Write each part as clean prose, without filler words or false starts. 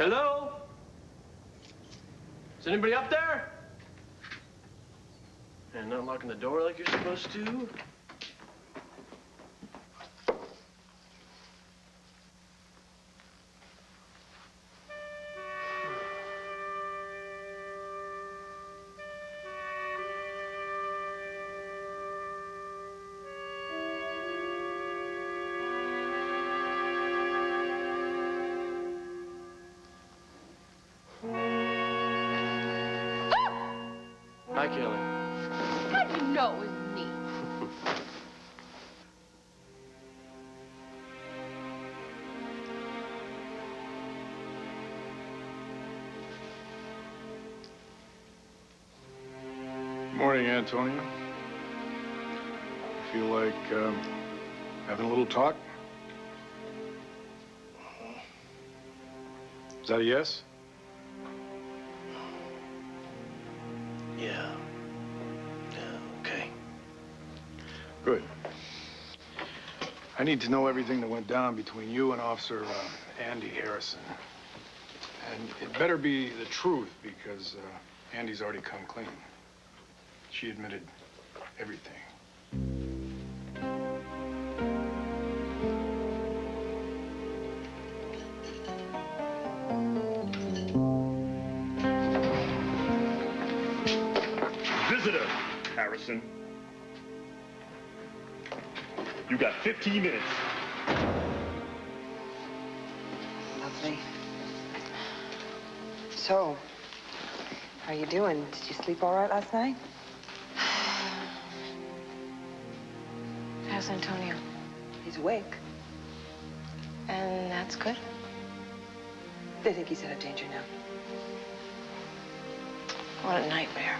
Hello? Is anybody up there? And not locking the door like you're supposed to? Hi, Kelly. How'd you know it was me? Morning, Antonio. Feel like having a little talk? Is that a yes? Yeah. Yeah, okay. Good. I need to know everything that went down between you and Officer Andy Harrison. And it better be the truth because Andy's already come clean. She admitted everything. Visitor, Harrison. You got 15 minutes. Lovely. So, how you doing? Did you sleep all right last night? How's Antonio? He's awake. And that's good? They think he's out of danger now. What a nightmare.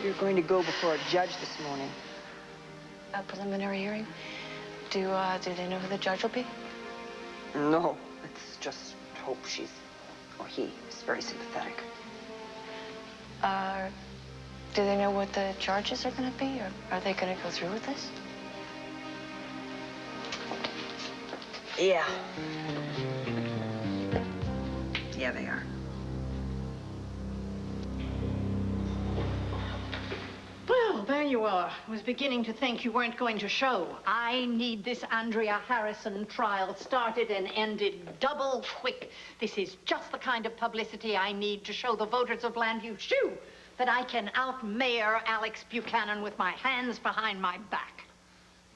You're going to go before a judge this morning. A preliminary hearing? Do they know who the judge will be? No, let's just hope she's, or he, is very sympathetic. Do they know what the charges are going to be, or are they going to go through with this? Yeah. Yeah, they are. Well, there you are. I was beginning to think you weren't going to show. I need this Andrea Harrison trial started and ended double quick. This is just the kind of publicity I need to show the voters of Landview Shoo that I can out-mayor Alex Buchanan with my hands behind my back.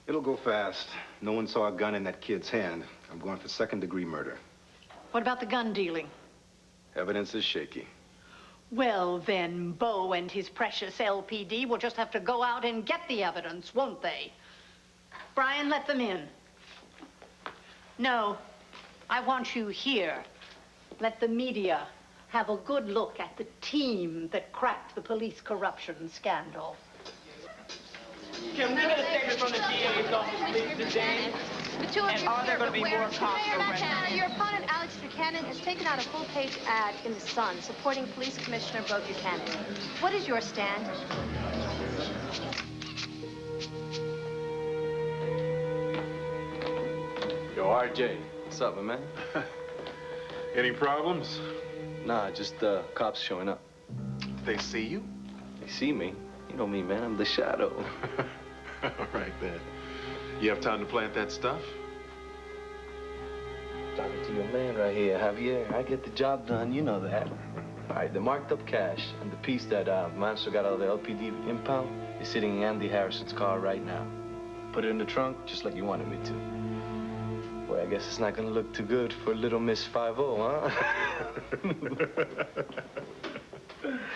It'll go fast. No one saw a gun in that kid's hand. I'm going for second-degree murder. What about the gun dealing? Evidence is shaky. Well, then, Bo and his precious LPD will just have to go out and get the evidence, won't they? Brian, let them in. No, I want you here. Let the media have a good look at the team that cracked the police corruption scandal. Can we get a statement from the DA's office, please, today? And are there going to be more cops arrested? Your opponent, Alex Buchanan, has taken out a full-page ad in The Sun supporting Police Commissioner Bo Buchanan. What is your stand? Yo, RJ, what's up, my man? Any problems? Nah, just cops showing up. They see you? They see me. You know me, man. I'm the shadow. All right, then. You have time to plant that stuff? Talking to your man right here, Javier. I get the job done, you know that. All right, the marked up cash and the piece that Manso got out of the LPD impound is sitting in Andy Harrison's car right now. Put it in the trunk just like you wanted me to. Boy, I guess it's not gonna look too good for little Miss 5-0, huh?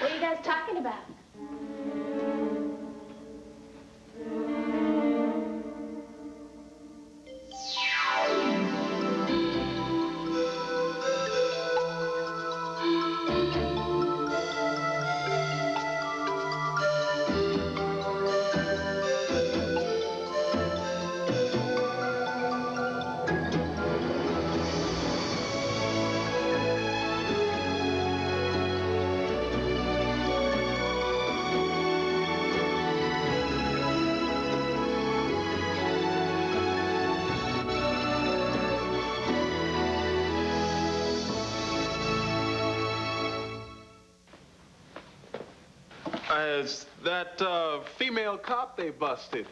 What are you guys talking about? Why, it's that female cop they busted.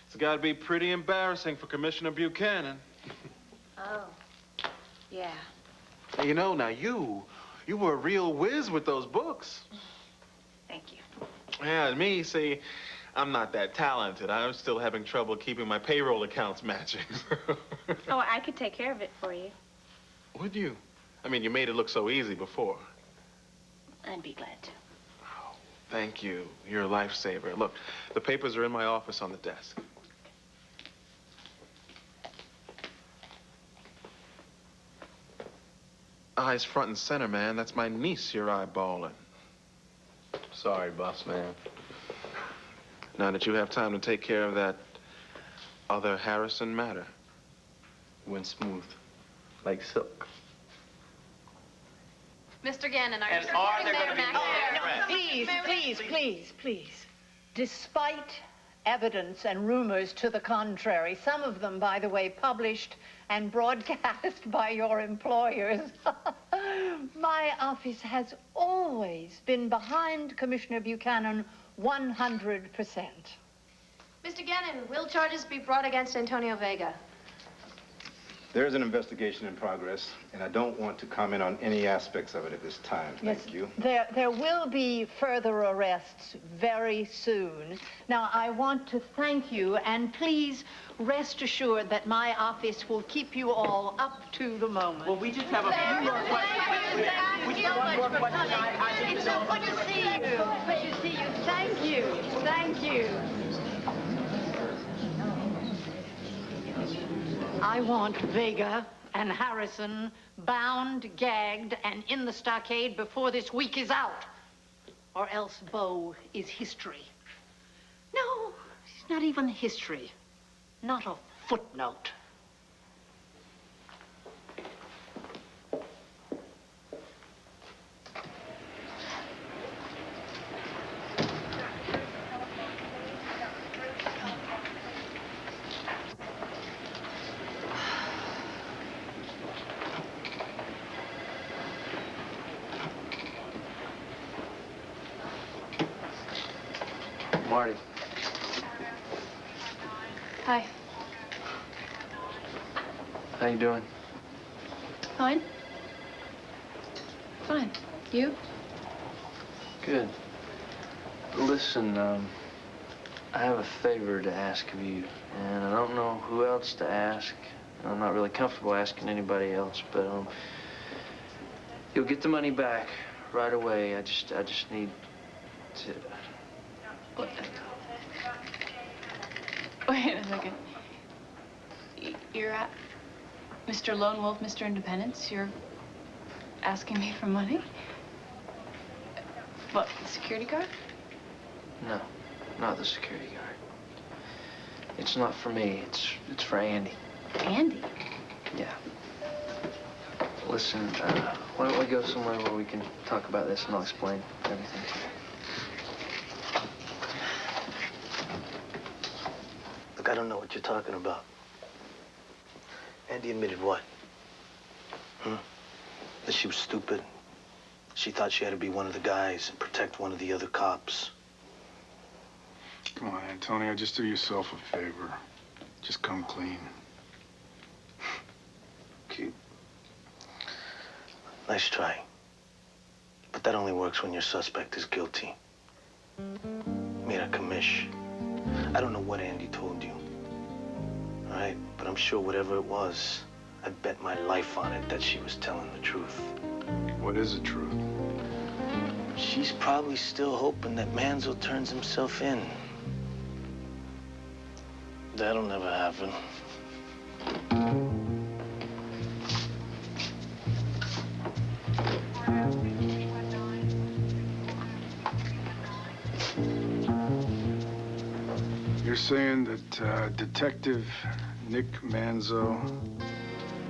It's got to be pretty embarrassing for Commissioner Buchanan. Oh, yeah. Hey, you know, now you were a real whiz with those books. Thank you. Yeah, and me, see, I'm not that talented. I'm still having trouble keeping my payroll accounts matching. Oh, I could take care of it for you. Would you? I mean, you made it look so easy before. I'd be glad to. Oh, thank you. You're a lifesaver. Look, the papers are in my office on the desk. Eyes front and center, man. That's my niece you're eyeballing. Sorry, boss man. Now that you have time to take care of that other Harrison matter. Went smooth, like silk. Mr. Gannon, are you And are there going to be more arrests? Please, please, please, please. Despite evidence and rumors to the contrary, some of them, by the way, published and broadcast by your employers, my office has always been behind Commissioner Buchanan 100%. Mr. Gannon, will charges be brought against Antonio Vega? There's an investigation in progress, and I don't want to comment on any aspects of it at this time. Thank you. There will be further arrests very soon. Now, I want to thank you, and please rest assured that my office will keep you all up to the moment. Well, we just have a few more questions. We just one more question. I need It's to so know. good to see you. Good to see you. Thank you. Thank you. I want Vega and Harrison bound, gagged, and in the stockade before this week is out. Or else Bo is history. No, he's not even history. Not a footnote. Marty. Hi. How you doing? Fine. Fine. You? Good. Listen, I have a favor to ask of you, and I don't know who else to ask. I'm not really comfortable asking anybody else, but you'll get the money back right away. I just need to. What? Wait a second. You're at Mr. Lone Wolf, Mr. Independence. You're asking me for money? What, the security guard? No, not the security guard. It's not for me. It's for Andy. Andy? Yeah. Listen, why don't we go somewhere where we can talk about this and I'll explain everything to you. Look, I don't know what you're talking about. Andy admitted what? That she was stupid. She thought she had to be one of the guys and protect one of the other cops. Come on, Antonio, just do yourself a favor. Just come clean. Cute. Nice try. But that only works when your suspect is guilty. Mira Kamish. I don't know what Andy told you. All right? But I'm sure whatever it was, I'd bet my life on it that she was telling the truth. What is the truth? She's probably still hoping that Manzo turns himself in. That'll never happen. You're saying that Detective Nick Manzo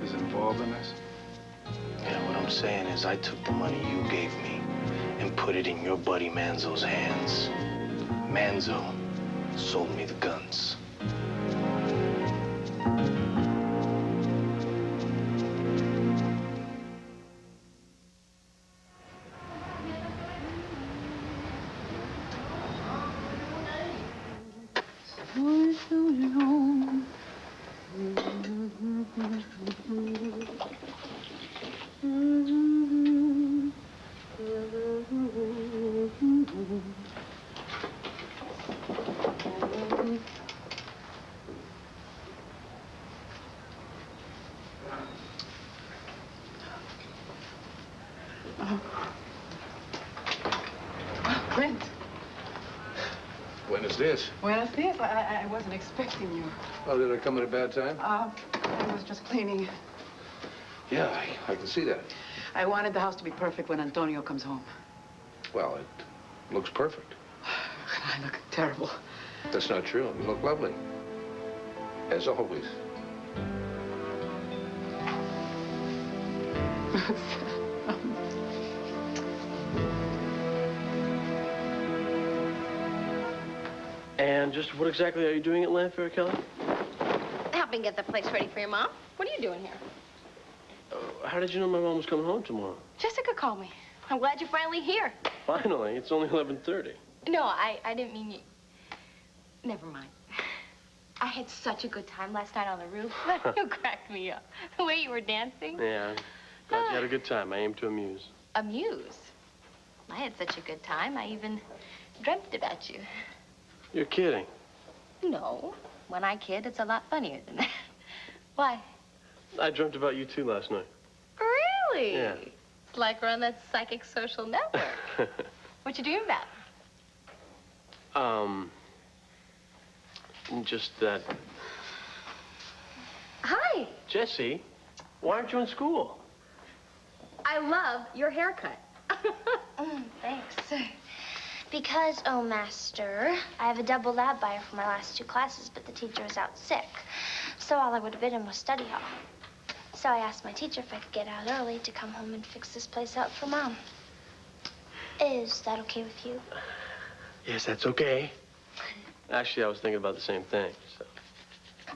is involved in this? Yeah, what I'm saying is I took the money you gave me and put it in your buddy Manzo's hands. Manzo sold me the guns. What's this? Buenos dias. I wasn't expecting you. Oh, did I come at a bad time? I was just cleaning. Yeah, I can see that. I wanted the house to be perfect when Antonio comes home. Well, it looks perfect. I look terrible. That's not true. You look lovely. As always. And just what exactly are you doing at Landfair, Kelly? Helping get the place ready for your mom. What are you doing here? How did you know my mom was coming home tomorrow? Jessica called me. I'm glad you're finally here. Finally? It's only 11:30. No, I didn't mean you. Never mind. I had such a good time last night on the roof. You cracked me up. The way you were dancing. Yeah, glad you had a good time. I aim to amuse. Amuse? I had such a good time, I even dreamt about you. You're kidding. No. When I kid, it's a lot funnier than that. Why? I dreamt about you too last night. Really? Yeah. It's like we're on that psychic social network. What you dream about? Just that. Hi. Jessie, why aren't you in school? I love your haircut. Thanks. Because, oh, Master, I have a double lab buyer for my last 2 classes, but the teacher was out sick. So all I would have been in was study hall. So I asked my teacher if I could get out early to come home and fix this place up for Mom. Is that okay with you? Yes, that's okay. Actually, I was thinking about the same thing, so.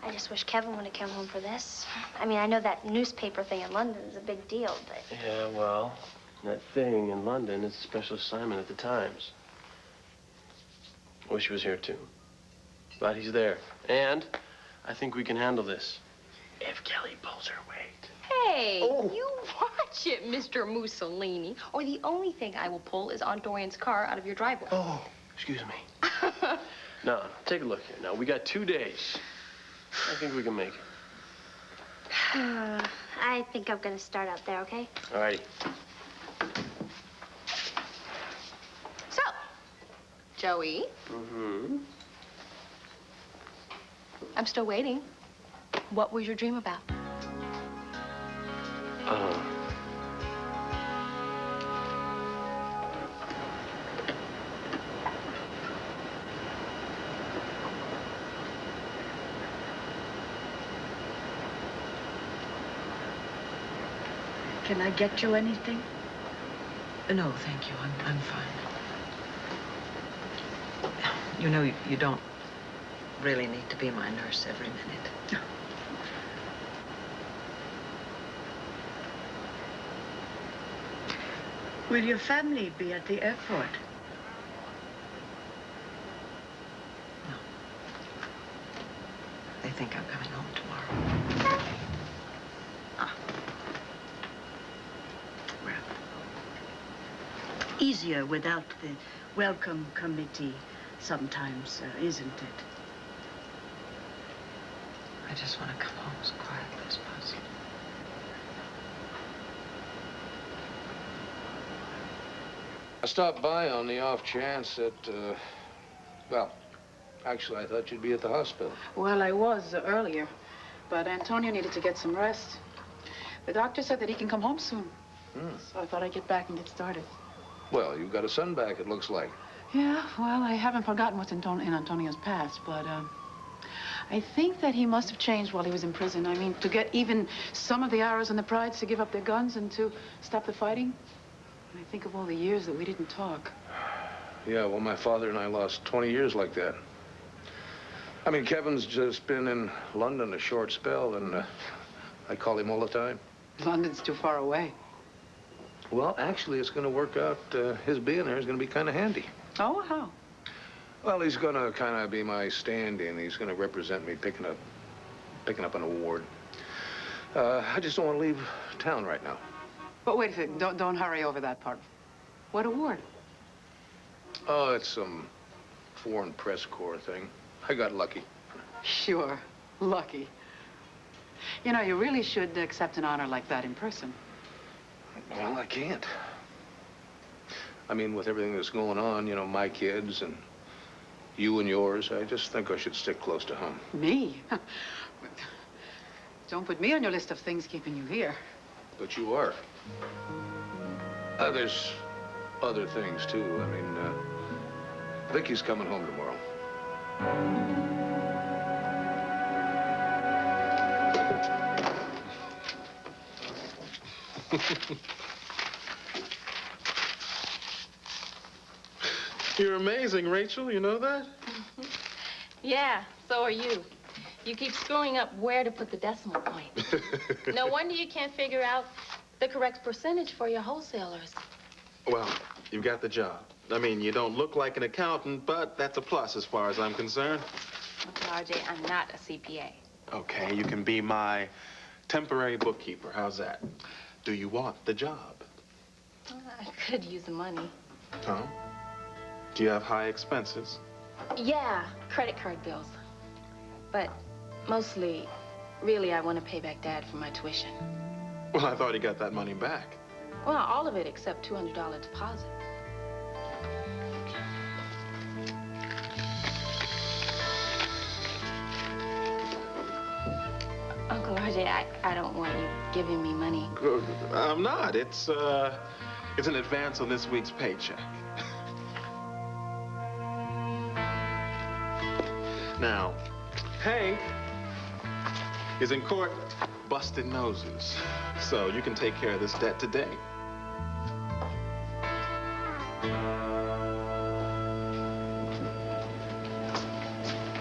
I just wish Kevin would have come home for this. I mean, I know that newspaper thing in London is a big deal, but... Yeah, well, that thing in London is a special assignment at the Times. I wish he was here, too. But he's there. And I think we can handle this. If Kelly pulls her weight. Hey, you watch it, Mr. Mussolini. Or the only thing I will pull is Aunt Dorian's car out of your driveway. Oh, excuse me. No, take a look here. Now, we got 2 days. I think we can make it. I think I'm gonna start out there, okay? All righty. So, Joey. Mm-hmm. I'm still waiting. What was your dream about? Can I get you anything? No, thank you. I'm fine. You know, you don't really need to be my nurse every minute. Will your family be at the airport? No. They think I'm coming home tomorrow. Well, easier without the welcome committee sometimes, isn't it? I just want to come home as quietly as possible. I stopped by on the off chance that, well, actually, I thought you'd be at the hospital. Well, I was earlier, but Antonio needed to get some rest. The doctor said that he can come home soon. So I thought I'd get back and get started. Well, you've got a son back, it looks like. Yeah, well, I haven't forgotten what's in Antonio's past, but I think that he must have changed while he was in prison. I mean, to get even some of the Arrows and the Prides to give up their guns and to stop the fighting. I think of all the years that we didn't talk. Yeah, well, my father and I lost 20 years like that. I mean, Kevin's just been in London a short spell, and I call him all the time. London's too far away. Well, actually, it's going to work out. His being there is going to be kind of handy. Oh, how? Well, he's going to kind of be my stand-in. He's going to represent me picking up an award. I just don't want to leave town right now. But wait a second. Don't hurry over that part. What award? Oh, it's some foreign press corps thing. I got lucky. Sure. Lucky. You know, you really should accept an honor like that in person. Well, I can't. I mean, with everything that's going on, you know, my kids and You and yours, I just think I should stick close to home. Me? Don't put me on your list of things keeping you here. But you are. There's other things, too. I mean, Vicky's coming home tomorrow. You're amazing, Rachel. You know that? Yeah, so are you. You keep screwing up where to put the decimal point. No wonder you can't figure out the correct percentage for your wholesalers. Well, you've got the job. I mean, you don't look like an accountant, but that's a plus as far as I'm concerned. Uncle RJ, I'm not a CPA. Okay, you can be my temporary bookkeeper. How's that? Do you want the job? Well, I could use the money. Huh? Do you have high expenses? Yeah, credit card bills. But mostly, really, I want to pay back Dad for my tuition. Well, I thought he got that money back. Well, all of it except $200 deposit. Uncle RJ, I don't want you giving me money. I'm not. It's an advance on this week's paycheck. Now, Hank is in court busting noses, so you can take care of this debt today.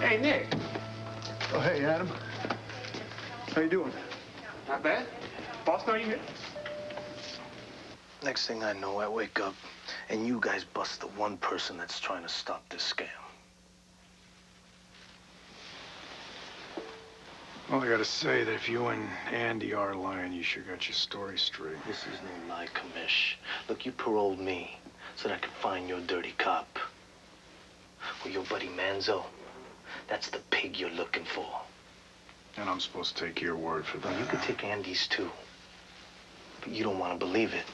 Hey, Nick. Oh, hey, Adam. How you doing? Not bad. Boss know you here? Next thing I know, I wake up, and you guys bust the one person that's trying to stop this scam. Well, I gotta say that if you and Andy are lying, you sure got your story straight. This is no lie, Commish. Look, you paroled me so that I could find your dirty cop. Well, your buddy Manzo, that's the pig you're looking for. And I'm supposed to take your word for that. Well, you could take Andy's too, but you don't want to believe it.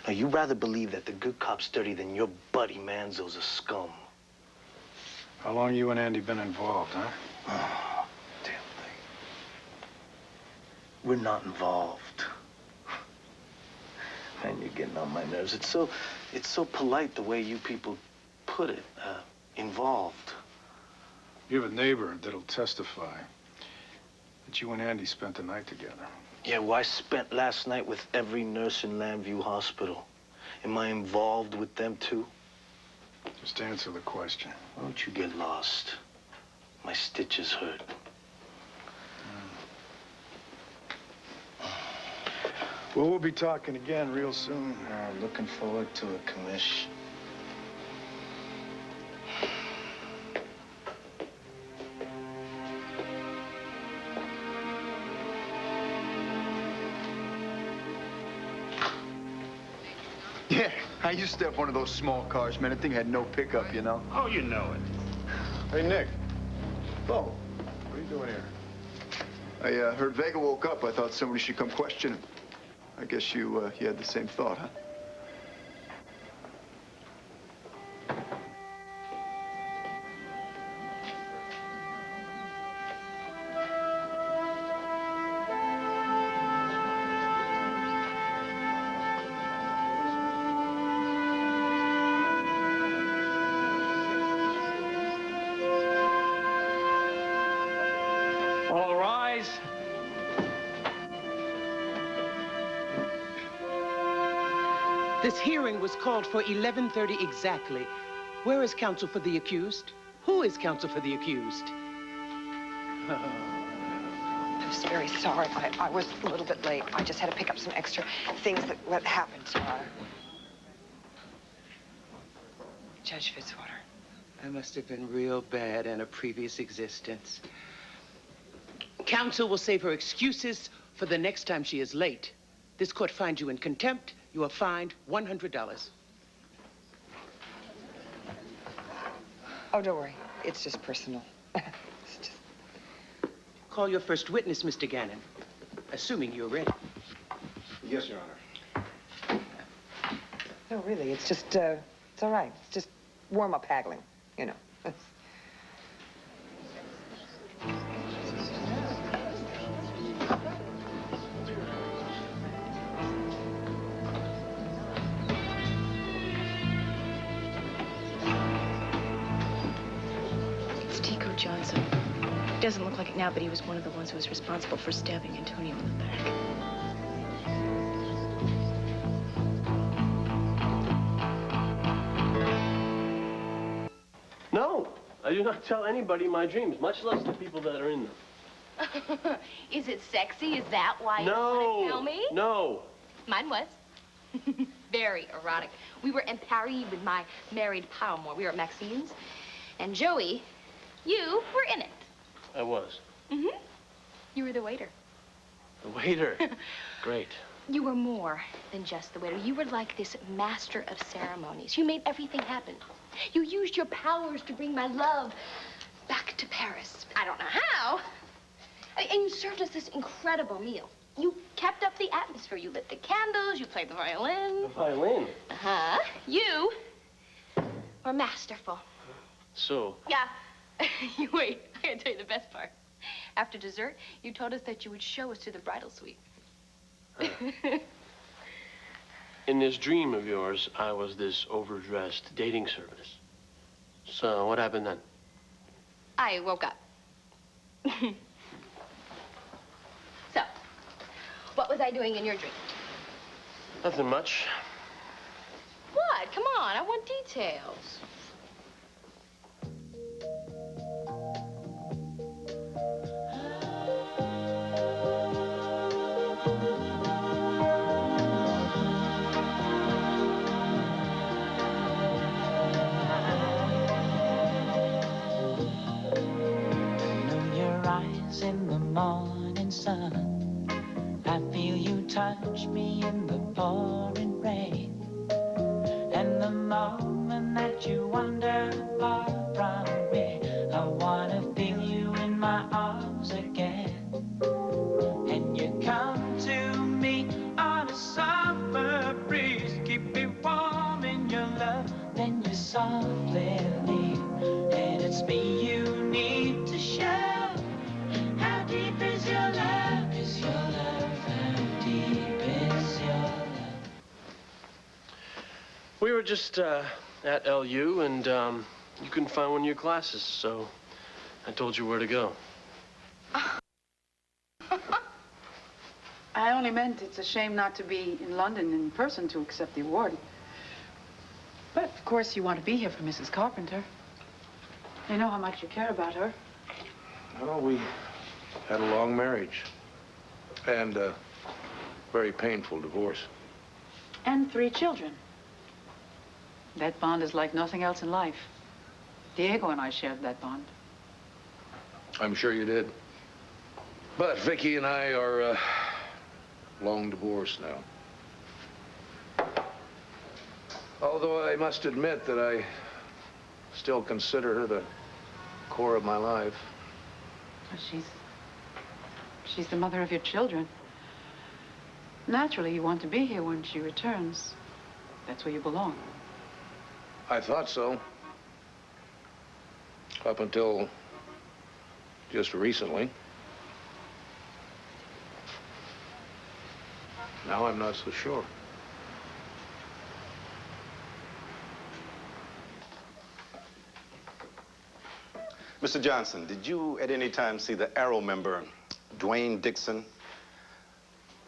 No, you rather believe that the good cop's dirty than your buddy Manzo's a scum. How long you and Andy been involved, huh? Oh, damn thing. We're not involved. Man, you're getting on my nerves. It's so polite the way you people put it. Involved. You have a neighbor that'll testify that you and Andy spent the night together. Yeah, well, I spent last night with every nurse in Lambview Hospital. Am I involved with them too? Just answer the question. Why don't you get lost? My stitches hurt. Well, we'll be talking again real soon. Looking forward to it, Commish. Yeah, I used to have one of those small cars, man. That thing had no pickup, you know? Oh, you know it. Hey, Nick. Bo, what are you doing here? I heard Vega woke up. I thought somebody should come question him. I guess you had the same thought, huh? All rise. This hearing was called for 11:30 exactly. Where is counsel for the accused? Who is counsel for the accused? I'm just very sorry. I was a little bit late. I just had to pick up some extra things that happened. Judge Fitzwater. I must have been real bad in a previous existence. Counsel will save her excuses for the next time she is late. This court finds you in contempt. You are fined $100. Oh, don't worry. It's just personal. Call your first witness, Mr. Gannon, assuming you're ready. Yes, Your Honor. No, really, it's just, it's all right. It's just warm-up haggling, you know. It's Tico Johnson. It doesn't look like it now, but he was one of the ones who was responsible for stabbing Antonio in the back. No, I do not tell anybody my dreams, much less the people that are in them. Is it sexy? Is that why you No. want to tell me? No. Mine was. Very erotic. We were in Paris with my married paramour. We were at Maxine's. And Joey, you were in it. I was. Mm-hmm. You were the waiter. The waiter. Great. You were more than just the waiter. You were like this master of ceremonies. You made everything happen. You used your powers to bring my love back to Paris. I don't know how. And you served us this incredible meal. You kept up the atmosphere. You lit the candles. You played the violin. The violin? Uh-huh. You were masterful. So? Yeah. You wait. I gotta tell you the best part. After dessert, you told us that you would show us to the bridal suite. In this dream of yours, I was this overdressed dating service. So what happened then? I woke up. So, what was I doing in your dream? Nothing much. What? Come on, I want details. In the morning sun, I feel you touch me in the pouring rain. And the moment that you wander far from me, I wanna feel you in my arms again. And you come to me on a summer breeze, keep me warm in your love, then you softly leave. And it's me you need to show. How deep is your love? Is your love? How deep is your love? We were just at LU, and you couldn't find one of your classes, so I told you where to go. I only meant it's a shame not to be in London in person to accept the award. But, of course, you want to be here for Mrs. Carpenter. You know how much you care about her. Well, we had a long marriage and a very painful divorce. And 3 children. That bond is like nothing else in life. Diego and I shared that bond. I'm sure you did. But Vicky and I are long divorced now. Although I must admit that I still consider her the core of my life. She's the mother of your children. Naturally, you want to be here when she returns. That's where you belong. I thought so. Up until just recently. Now I'm not so sure. Mr. Johnson, did you at any time see the Arrow member, Dwayne Dixon,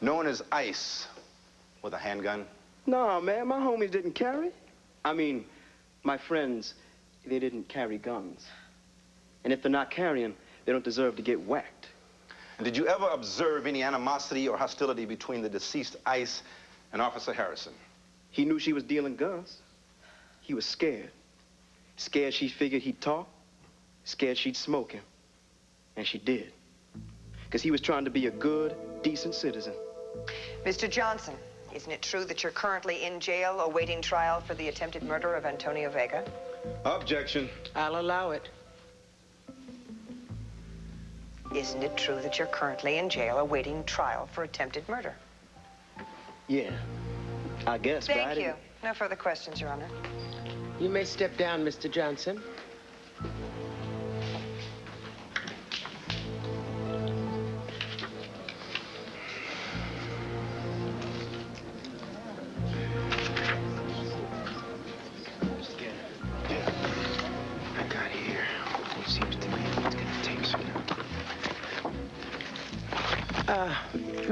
known as Ice, with a handgun? No, man, my homies didn't carry. I mean, my friends, they didn't carry guns. And if they're not carrying, they don't deserve to get whacked. And did you ever observe any animosity or hostility between the deceased Ice and Officer Harrison? He knew she was dealing guns. He was scared. Scared she figured he'd talk. Scared she'd smoke him. And she did. Because he was trying to be a good, decent citizen. Mr. Johnson, isn't it true that you're currently in jail awaiting trial for the attempted murder of Antonio Vega? Objection. I'll allow it. Isn't it true that you're currently in jail awaiting trial for attempted murder? Yeah, I guess, but I Thank didn't... you. No further questions, Your Honor. You may step down, Mr. Johnson.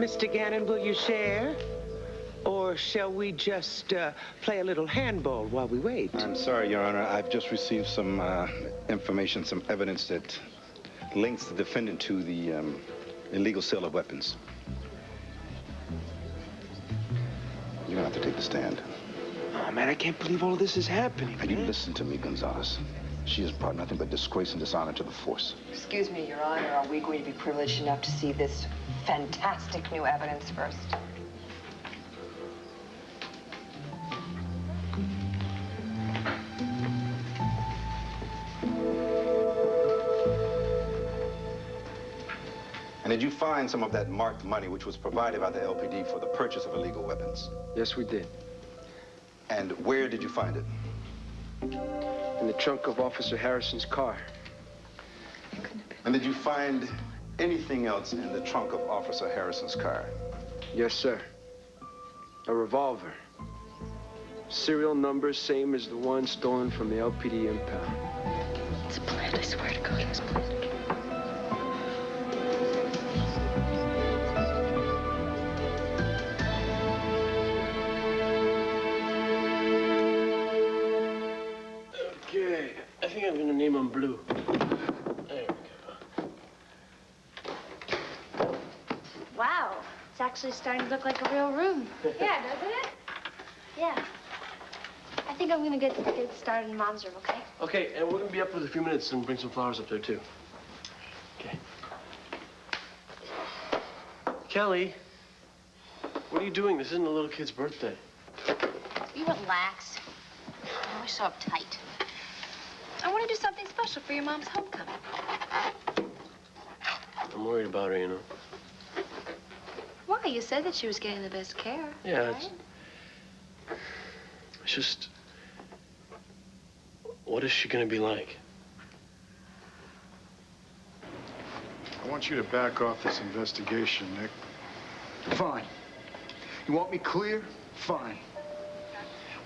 Mr. Gannon, will you share? Or shall we just play a little handball while we wait? I'm sorry, Your Honor. I've just received some information, some evidence that links the defendant to the illegal sale of weapons. You're gonna have to take the stand. Oh, man, I can't believe all of this is happening. Now, you listen to me, Gonzalez. She has brought nothing but disgrace and dishonor to the force. Excuse me, Your Honor. Are we going to be privileged enough to see this fantastic new evidence first? And did you find some of that marked money which was provided by the LPD for the purchase of illegal weapons? Yes, we did. And where did you find it? In the trunk of Officer Harrison's car. And did you find anything else in the trunk of Officer Harrison's car? Yes, sir. A revolver. Serial number same as the one stolen from the LPD impound. It's a plant, I swear to God, it's a plant. Okay, I think I'm gonna name him Blue. There we go. Wow, it's actually starting to look like a real room. Yeah, doesn't it? Yeah. I think I'm gonna get started in Mom's room, okay? Okay, and we're gonna be up for a few minutes and bring some flowers up there, too. Okay. Kelly, what are you doing? This isn't a little kid's birthday. You relax. You're always so uptight. I want to do something special for your mom's homecoming. I'm worried about her, you know. Why? You said that she was getting the best care. Yeah, right? it's just... What is she gonna be like? I want you to back off this investigation, Nick. Fine. You want me clear? Fine.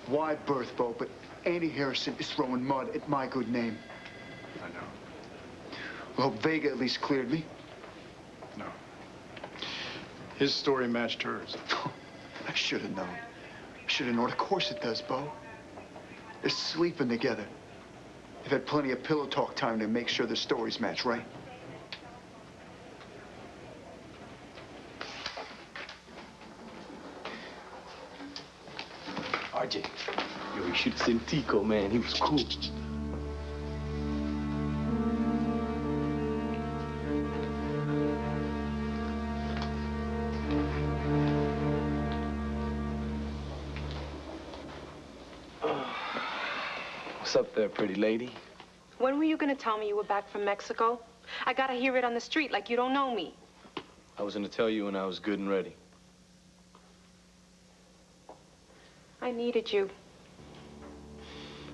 Wide berth, Bo, but Andy Harrison is throwing mud at my good name. I know. Well, Vega at least cleared me. No. His story matched hers. I should have known. I should have known. Of course it does, Bo. They're sleeping together. They've had plenty of pillow talk time to make sure their stories match, right? RJ, yo, you should have seen Tico, man. He was cool. What's up there, pretty lady? When were you gonna tell me you were back from Mexico? I gotta hear it on the street like you don't know me. I was gonna tell you when I was good and ready. I needed you.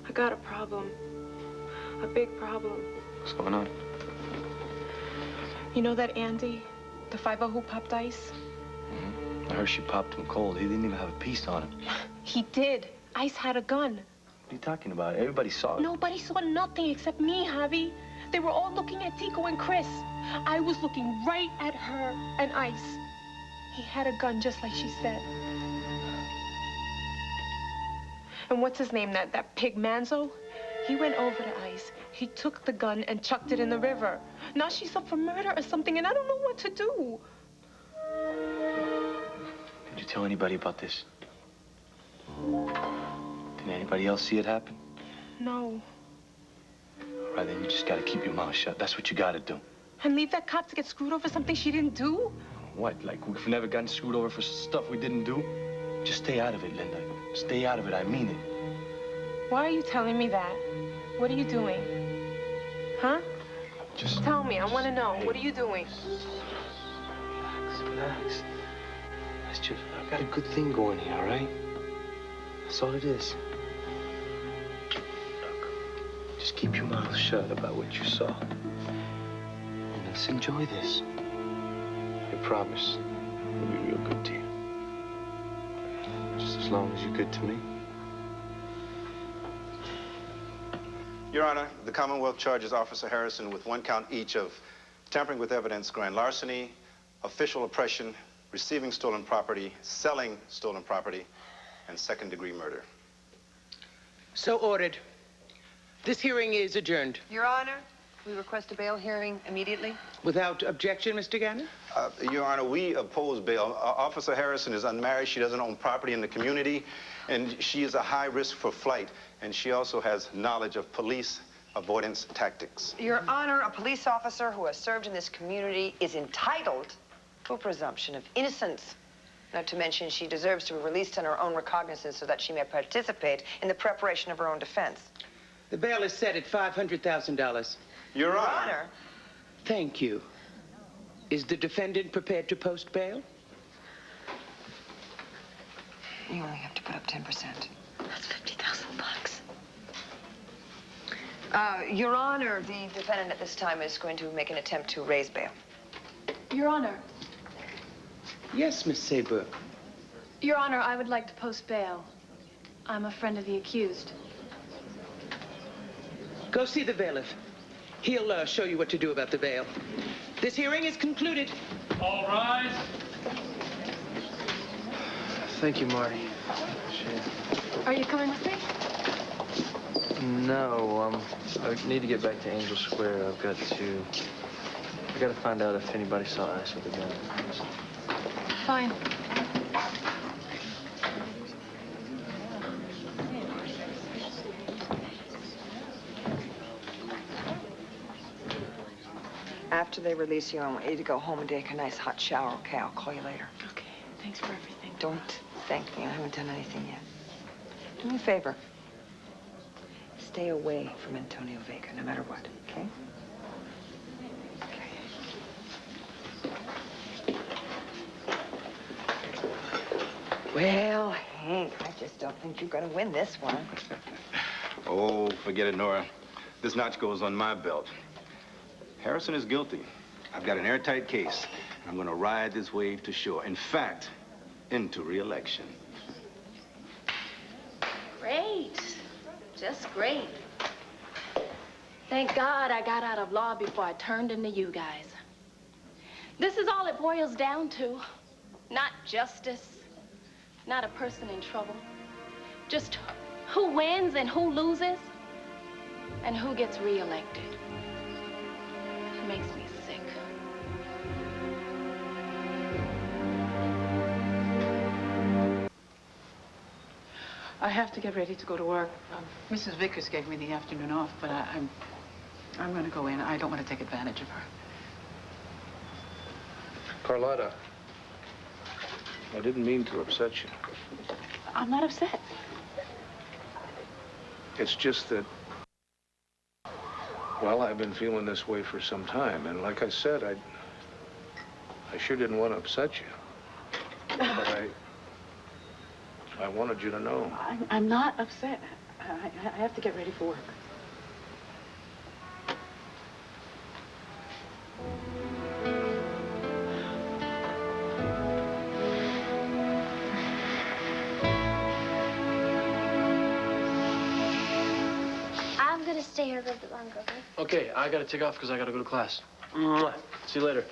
I got a problem. A big problem. What's going on? You know that Andy? The 5-0 who popped Ice? I heard she popped him cold. He didn't even have a piece on him. He did. Ice had a gun. What are you talking about? Everybody saw it. Nobody saw nothing except me, Javi. They were all looking at Tico and Chris. I was looking right at her and Ice. He had a gun just like she said. And what's his name, that pig Manzo? He went over to Ice. He took the gun and chucked it in the river. Now she's up for murder or something, and I don't know what to do. Did you tell anybody about this? Did anybody else see it happen? No. All right, then you just gotta keep your mouth shut. That's what you gotta do. And leave that cop to get screwed over something she didn't do? What, like we've never gotten screwed over for stuff we didn't do? Just stay out of it, Linda. Stay out of it, I mean it. Why are you telling me that? What are you doing? Huh? Just tell me, I want to know. What are you doing? Relax. I've got a good thing going here, all right? That's all it is. Look, just keep your mouth shut about what you saw. And let's enjoy this. I promise I'll be real good to you. Just as long as you're good to me. Your Honor, the Commonwealth charges Officer Harrison with 1 count each of tampering with evidence, grand larceny, official oppression, receiving stolen property, selling stolen property, and second-degree murder. So ordered. This hearing is adjourned. Your Honor, we request a bail hearing immediately. Without objection, Mr. Gannon? Your Honor, we oppose bail. Officer Harrison is unmarried. She doesn't own property in the community, and she is a high risk for flight, and she also has knowledge of police avoidance tactics. Your Honor, a police officer who has served in this community is entitled to a presumption of innocence. Not to mention, she deserves to be released on her own recognizance so that she may participate in the preparation of her own defense. The bail is set at $500,000. Your Honor. Thank you. Is the defendant prepared to post bail? You only have to put up 10%. That's $50,000. Your Honor, the defendant at this time is going to make an attempt to raise bail. Your Honor. Yes, Miss Saybrook. Your Honor, I would like to post bail. I'm a friend of the accused. Go see the bailiff. He'll show you what to do about the bail. This hearing is concluded. All rise. Thank you, Marty. Are you coming with me? No, I need to get back to Angel Square. I got to find out if anybody saw Ice with a gun. Fine. After they release you, I want you to go home and take a nice hot shower, okay? I'll call you later. Okay, thanks for everything. Don't thank me. I haven't done anything yet. Do me a favor. Stay away from Antonio Vega, no matter what, okay? Well, Hank, I just don't think you're going to win this one. Oh, forget it, Nora. This notch goes on my belt. Harrison is guilty. I've got an airtight case. And I'm going to ride this wave to shore. In fact, into re-election. Great. Just great. Thank God I got out of law before I turned into you guys. This is all it boils down to. Not justice. Not a person in trouble. Just who wins and who loses. And who gets re-elected. It makes me sick. I have to get ready to go to work. Mrs. Vickers gave me the afternoon off, but I'm going to go in. I don't want to take advantage of her. Carlotta, I didn't mean to upset you. I'm not upset. It's just that, well, I've been feeling this way for some time, and like I said, I sure didn't want to upset you. But I wanted you to know. I'm not upset. I have to get ready for work. I'm going to stay here a little bit longer, okay? Okay, I got to take off because I got to go to class. Mwah. See you later.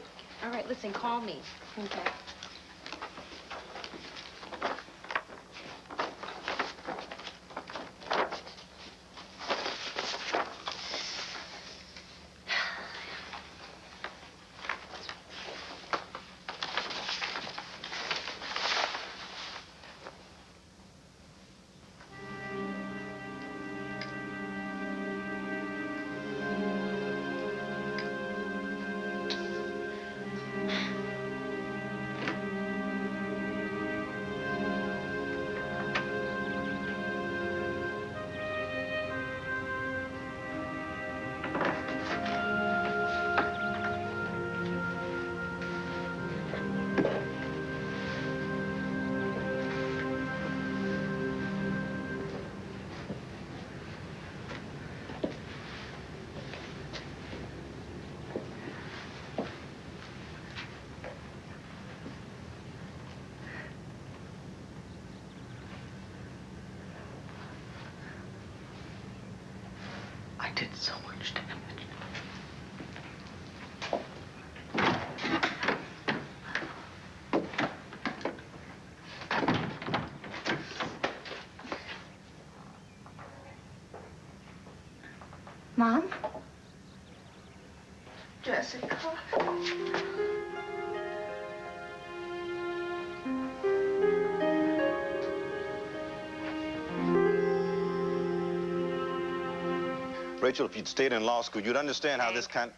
All right, listen, call me. Okay. Mom? Jessica. Rachel, if you'd stayed in law school, you'd understand how this kind...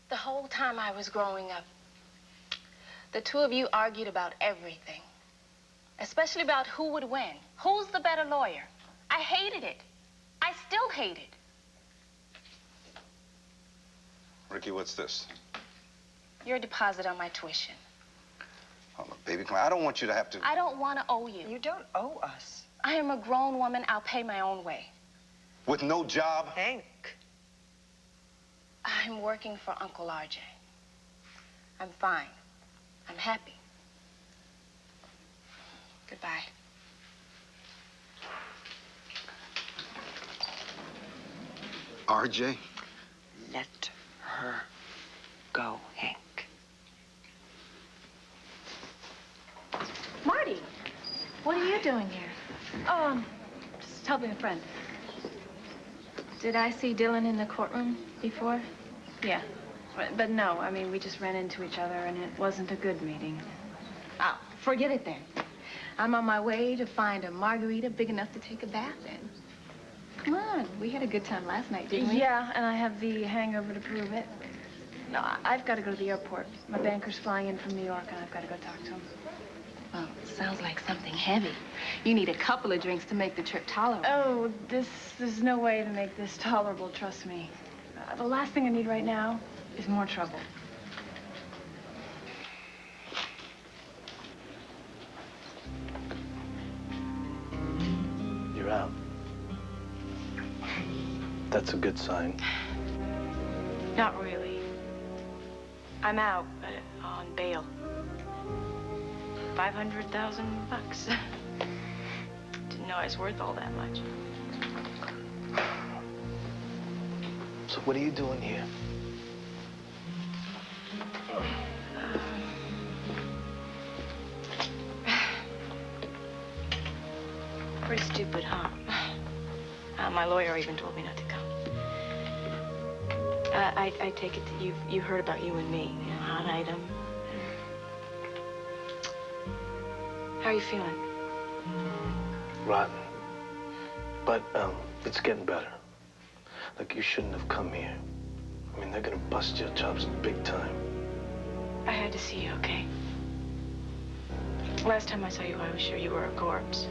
The whole time I was growing up, the two of you argued about everything, especially about who would win. Who's the better lawyer? I hated it. I still hate it. Ricky, what's this? Your deposit on my tuition. Oh, look, baby, come on. I don't want you to have to... I don't want to owe you. You don't owe us. I am a grown woman. I'll pay my own way. With no job? Hank. I'm working for Uncle RJ. I'm fine. I'm happy. Goodbye. RJ? Let her go, Hank. Marty, what are you doing here? Oh, just helping a friend. Did I see Dylan in the courtroom before? Yeah. But no, I mean, we just ran into each other, and it wasn't a good meeting. Oh, forget it then. I'm on my way to find a margarita big enough to take a bath in. Come on, we had a good time last night, didn't we? Yeah, and I have the hangover to prove it. No, I've got to go to the airport. My banker's flying in from New York, and I've got to go talk to him. Well, sounds like something heavy. You need a couple of drinks to make the trip tolerable. Oh, there's no way to make this tolerable, trust me. The last thing I need right now is more trouble. You're out. That's a good sign. Not really. I'm out, but on bail. $500,000. Didn't know I was worth all that much. So what are you doing here? Pretty stupid, huh? My lawyer even told me not to come. I take it that you heard about you and me, you know, hot item. How are you feeling? Rotten. But, it's getting better. Look, you shouldn't have come here. I mean, they're gonna bust your chops big time. I had to see you, okay? Last time I saw you, I was sure you were a corpse.